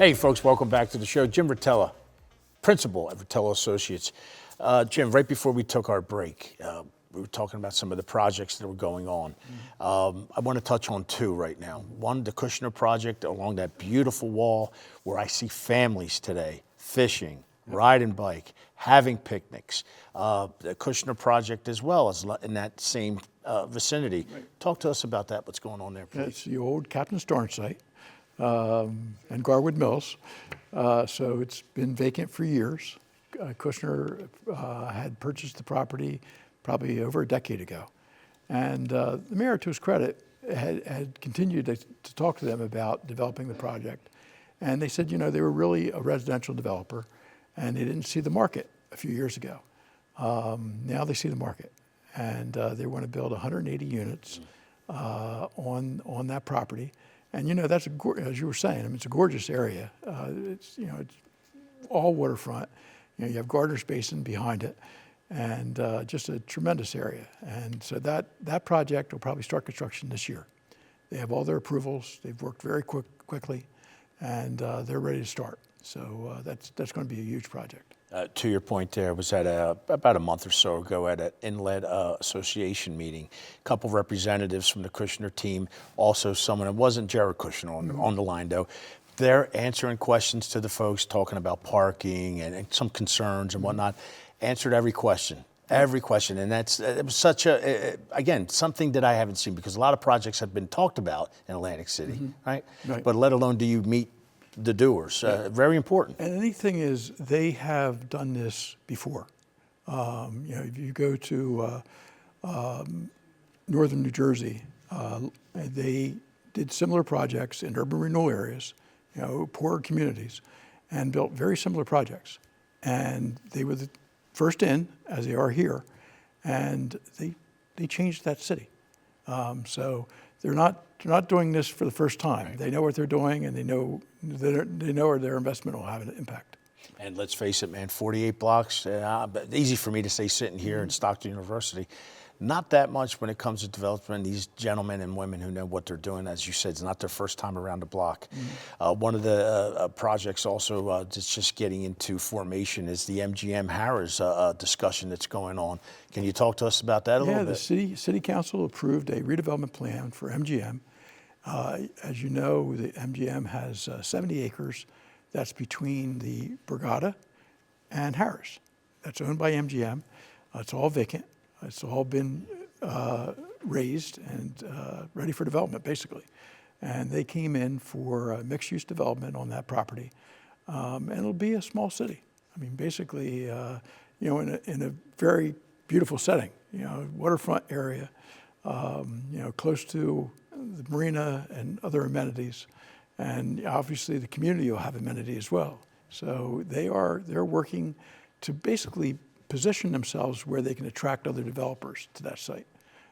Hey folks, welcome back to the show. Jim Rutala, principal at Rutala Associates. Jim, right before we took our break, we were talking about some of the projects that were going on. I want to touch on two right now. One, the Kushner project along that beautiful wall where I see families today fishing, riding bike, having picnics. The Kushner project as well as in that same vicinity. Right. Talk to us about that, what's going on there, please. It's the old Captain Starnes site and Garwood Mills. So it's been vacant for years. Kushner had purchased the property probably over a decade ago. And the mayor, to his credit, had continued to talk to them about developing the project. And they said, you know, they were really a residential developer and they didn't see the market a few years ago. Now they see the market, and they want to build 180 units on that property. And you know, that's as you were saying, I mean, it's a gorgeous area. It's all waterfront. You know, you have Gardner's Basin behind it, and just a tremendous area. And so that project will probably start construction this year. They have all their approvals. They've worked very quickly, and they're ready to start. So that's going to be a huge project. To your point there, was at about a month or so ago at an Inlet Association meeting. A couple of representatives from the Kushner team, also someone, it wasn't Jared Kushner on the line though. They're answering questions to the folks, talking about parking and some concerns and whatnot. Answered every question. Every question, and it was such again, something that I haven't seen, because a lot of projects have been talked about in Atlantic City, right? But let alone do you meet the doers. Very important. And the neat thing is they have done this before. You know, if you go to northern New Jersey, they did similar projects in urban renewal areas, you know, poorer communities, and built very similar projects. And they were the first in, as they are here, and they changed that city. So they're not doing this for the first time. Right. They know what they're doing, and they know where their investment will have an impact. And let's face it, man, 48 blocks, easy for me to say sitting here in Stockton University. Not that much when it comes to development. These gentlemen and women who know what they're doing, as you said, it's not their first time around the block. One of the projects also that's just getting into formation is the MGM Harris discussion that's going on. Can you talk to us about that a little bit? Yeah, the city council approved a redevelopment plan for MGM. As you know, the MGM has 70 acres. That's between the Borgata and Harris. That's owned by MGM. It's all vacant. It's all been raised and ready for development, basically. And they came in for mixed-use development on that property. And it'll be a small city. I mean, basically, you know, in a very beautiful setting, you know, waterfront area, you know, close to the marina and other amenities. And obviously the community will have amenity as well. So they're working to basically position themselves where they can attract other developers to that site.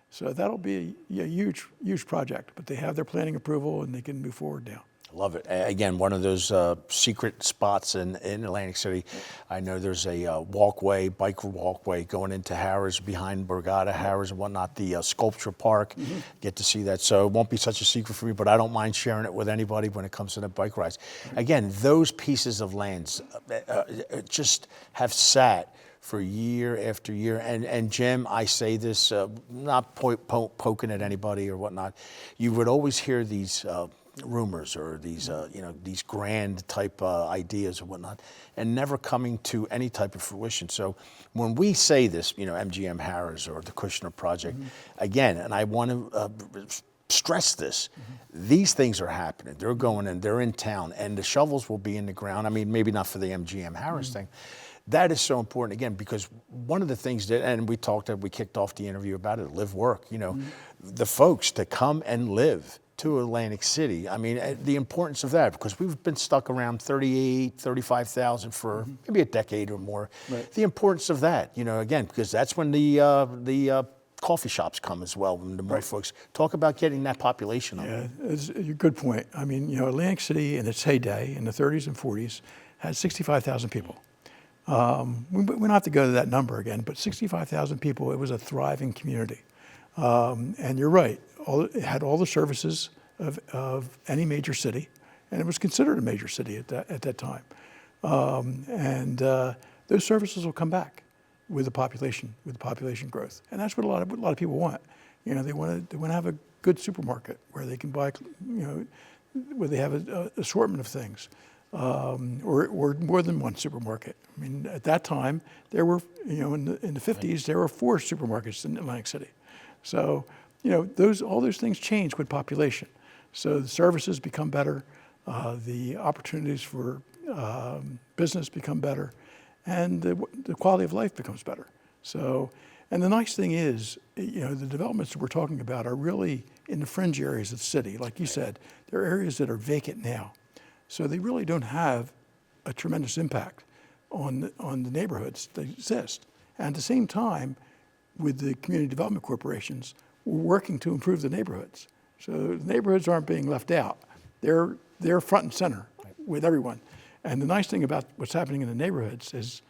So that'll be a huge project, but they have their planning approval and they can move forward now. Love it. Again, one of those secret spots in Atlantic City. I know there's a walkway, bike walkway going into Harris, behind Borgata, Harris and whatnot, the sculpture park. Get to see that. So it won't be such a secret for me, but I don't mind sharing it with anybody when it comes to the bike rides. Again, those pieces of lands just have sat for year after year. And Jim, I say this, not poking at anybody or whatnot, you would always hear these rumors or these, you know, these grand type ideas or whatnot, and never coming to any type of fruition. So when we say this, you know, MGM Harris or the Kushner project, again, and I want to stress this, these things are happening. They're going in, they're in town, and the shovels will be in the ground. I mean, maybe not for the MGM Harris thing. That is so important, again, because one of the things that, and we kicked off the interview about it, live, work, you know, the folks to come and live to Atlantic City. I mean, the importance of that, because we've been stuck around 35,000 for maybe a decade or more. Right. The importance of that, you know, again, because that's when the coffee shops come as well, when the more folks talk about getting that population up. Yeah, it's a good point. I mean, you know, Atlantic City in its heyday in the 30s and 40s had 65,000 people. We don't have to go to that number again, but 65,000 people, it was a thriving community. And you're right, it had all the services of any major city. and it was considered a major city at that time. Those services will come back with the population growth, and that's what a lot of people want. You know, they want to have a good supermarket where they can buy, you know, where they have an assortment of things, or more than one supermarket. I mean, at that time there were, you know, in the 50s there were 4 supermarkets in Atlantic City. So, you know, all those things change with population. So the services become better, the opportunities for business become better, and the quality of life becomes better. So, and the nice thing is, you know, the developments that we're talking about are really in the fringe areas of the city. Like you said, there are areas that are vacant now. So they really don't have a tremendous impact on the neighborhoods that exist. And at the same time, with the community development corporations, we're working to improve the neighborhoods. So the neighborhoods aren't being left out. They're front and center with everyone. And the nice thing about what's happening in the neighborhoods is,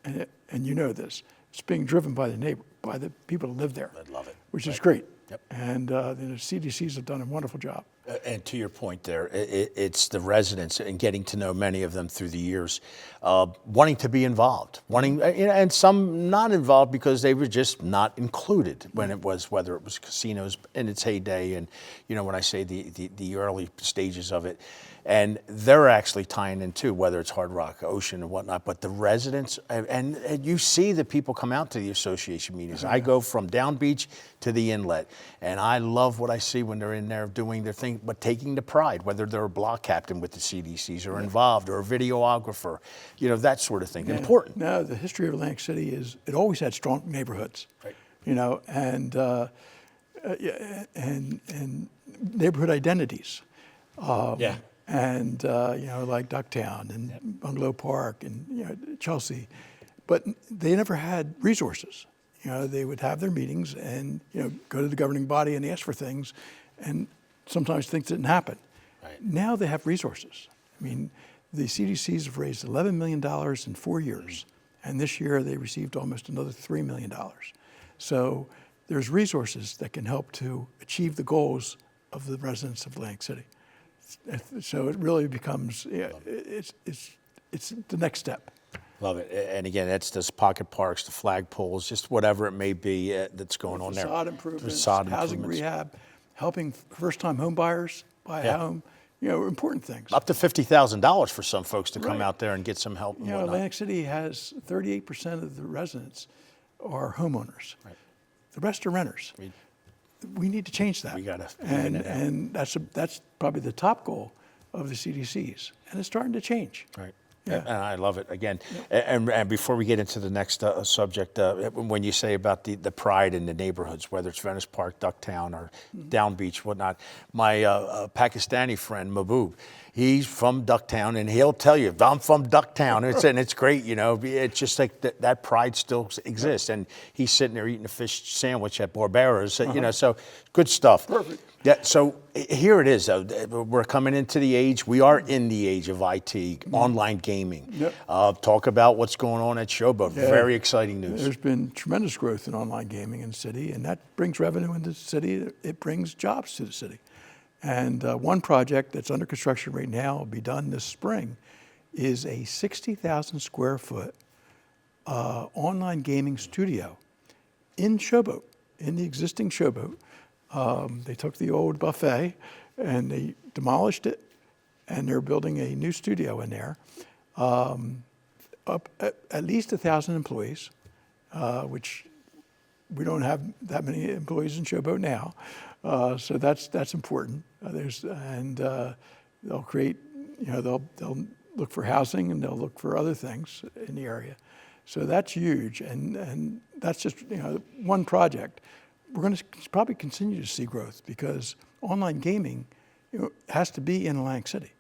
and you know this, it's being driven by the people that live there. I love it. Which is great. Yep. And the CDCs have done a wonderful job. And to your point there, it's the residents and getting to know many of them through the years, wanting to be involved, and some not involved because they were just not included when it was, whether it was casinos in its heyday, and you know, when I say the early stages of it, and they're actually tying in too, whether it's Hard Rock, Ocean, or whatnot. But the residents, and you see the people come out to the association meetings. I go from Down Beach to the Inlet, and I love what I see when they're in there doing their thing, but taking the pride, whether they're a block captain with the CDCs or involved, or a videographer, you know, that sort of thing. Yeah. Important. No, the history of Atlantic City is, it always had strong neighborhoods. Right. You know, and neighborhood identities. Yeah. And you know, like Ducktown and Bungalow Park and, you know, Chelsea, but they never had resources. You know, they would have their meetings and, you know, go to the governing body and ask for things, and sometimes things didn't happen. Right. Now they have resources. I mean, the CDCs have raised $11 million in 4 years, and this year they received almost another $3 million. So there's resources that can help to achieve the goals of the residents of Atlantic City. So it really becomes, yeah, it's the next step. Love it. And again, that's those pocket parks, the flagpoles, just whatever it may be that's going on there. Facade improvements, Facade housing improvements. rehab, helping first-time home buyers buy a home, you know, important things. Up to $50,000 for some folks to come Right. out there and get some help and You know, whatnot. Atlantic City has 38% of the residents are homeowners. Right. The rest are renters. We need to change that. We gotta and even it out. and that's probably the top goal of the CDCs, and it's starting to change. Right. Yeah. And I love it. Again, and before we get into the next subject, when you say about the pride in the neighborhoods, whether it's Venice Park, Ducktown, or Down Beach, whatnot, my Pakistani friend, Mahbub, he's from Ducktown, and he'll tell you, I'm from Ducktown. And it's great, you know. It's just like that pride still exists. And he's sitting there eating a fish sandwich at Barbera's, you know, so good stuff. Perfect. Yeah, so here it is. We're coming into the age, we are in the age of IT, online gaming. Yep. Talk about what's going on at Showboat. Yeah. Very exciting news. There's been tremendous growth in online gaming in the city, and that brings revenue into the city. It brings jobs to the city. And one project that's under construction right now will be done this spring is a 60,000 square foot online gaming studio in Showboat, in the existing Showboat. They took the old buffet and they demolished it, and they're building a new studio in there. Up at least 1,000 employees, which we don't have that many employees in Showboat now. So that's important. They'll create, you know, they'll look for housing and they'll look for other things in the area. So that's huge, and that's just, you know, one project. We're going to probably continue to see growth because online gaming, you know, has to be in Atlantic City.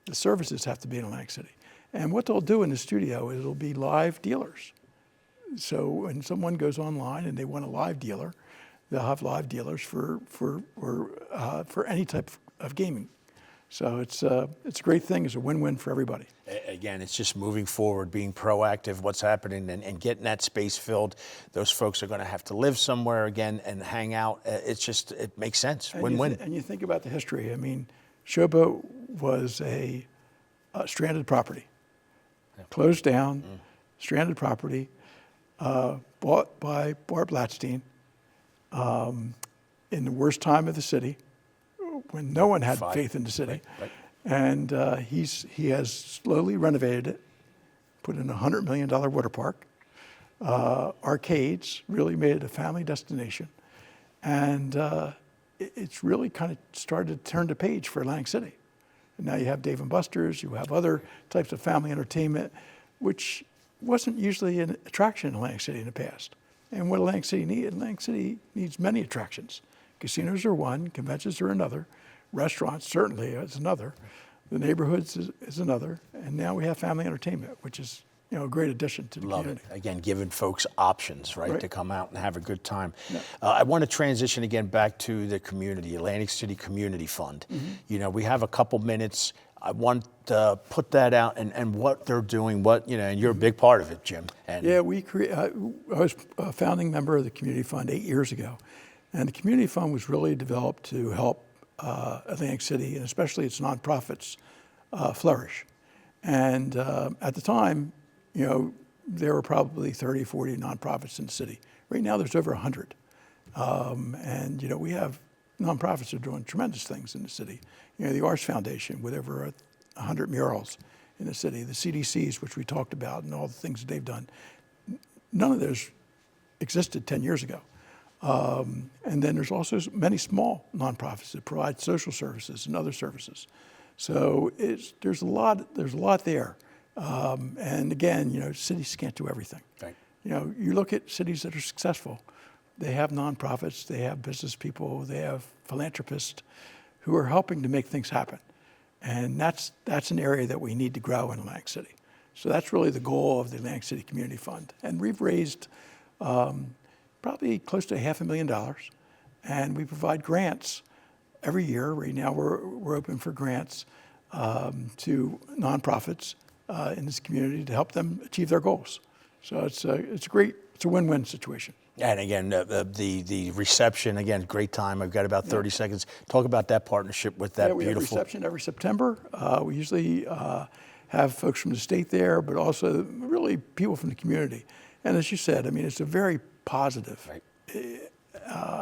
The services have to be in Atlantic City. And what they'll do in the studio is it'll be live dealers. So when someone goes online and they want a live dealer, they'll have live dealers for any type of gaming. So it's a great thing. It's a win-win for everybody. Again, it's just moving forward, being proactive, what's happening, and getting that space filled. Those folks are going to have to live somewhere again and hang out. It makes sense. Win-win. And you think about the history. I mean, Showboat was a stranded property, closed down, stranded property, bought by Bart Blatstein in the worst time of the city, when no one had faith in the city. Right. And he has slowly renovated it, put in a $100 million water park, arcades, really made it a family destination. And it's really kind of started to turn the page for Atlantic City. And now you have Dave & Buster's, you have other types of family entertainment, which wasn't usually an attraction in Atlantic City in the past. And what Atlantic City needs many attractions. Casinos are one, conventions are another, restaurants certainly is another, the neighborhoods is another, and now we have family entertainment, which is a great addition to the community. It. Again, giving folks options, right, to come out and have a good time. Yeah. I want to transition again back to the community, Atlantic City Community Fund. We have a couple minutes. I want to put that out and what they're doing, and you're a big part of it, Jim. And yeah, I was a founding member of the Community Fund 8 years ago. And the Community Fund was really developed to help Atlantic City, and especially its nonprofits, flourish. And at the time, there were probably 30, 40 nonprofits in the city. Right now, there's over 100. And we have nonprofits that are doing tremendous things in the city. The Arts Foundation with over 100 murals in the city, the CDCs, which we talked about, and all the things that they've done. None of those existed 10 years ago. And then there's also many small nonprofits that provide social services and other services. So there's a lot there. And again, cities can't do everything. Right. You look at cities that are successful. They have nonprofits, they have business people, they have philanthropists who are helping to make things happen. And that's an area that we need to grow in Atlantic City. So that's really the goal of the Atlantic City Community Fund. And we've raised probably close to $500,000, and we provide grants every year. Right now, we're open for grants to nonprofits in this community to help them achieve their goals. So it's a win-win situation. And again, the reception, again, great time. I've got about 30 seconds. Talk about that partnership with that we beautiful. have a reception every September. We usually have folks from the state there, but also really people from the community. And as you said, it's a very positive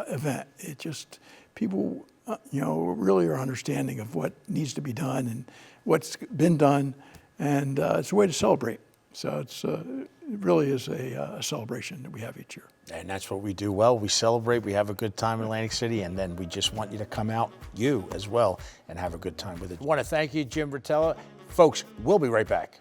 event. It just, people, really are understanding of what needs to be done and what's been done, and it's a way to celebrate. So it really is a celebration that we have each year. And that's what we do well. We celebrate, we have a good time in Atlantic City, and then we just want you to come out, you as well, and have a good time with it. I want to thank you, Jim Rutala. Folks, we'll be right back.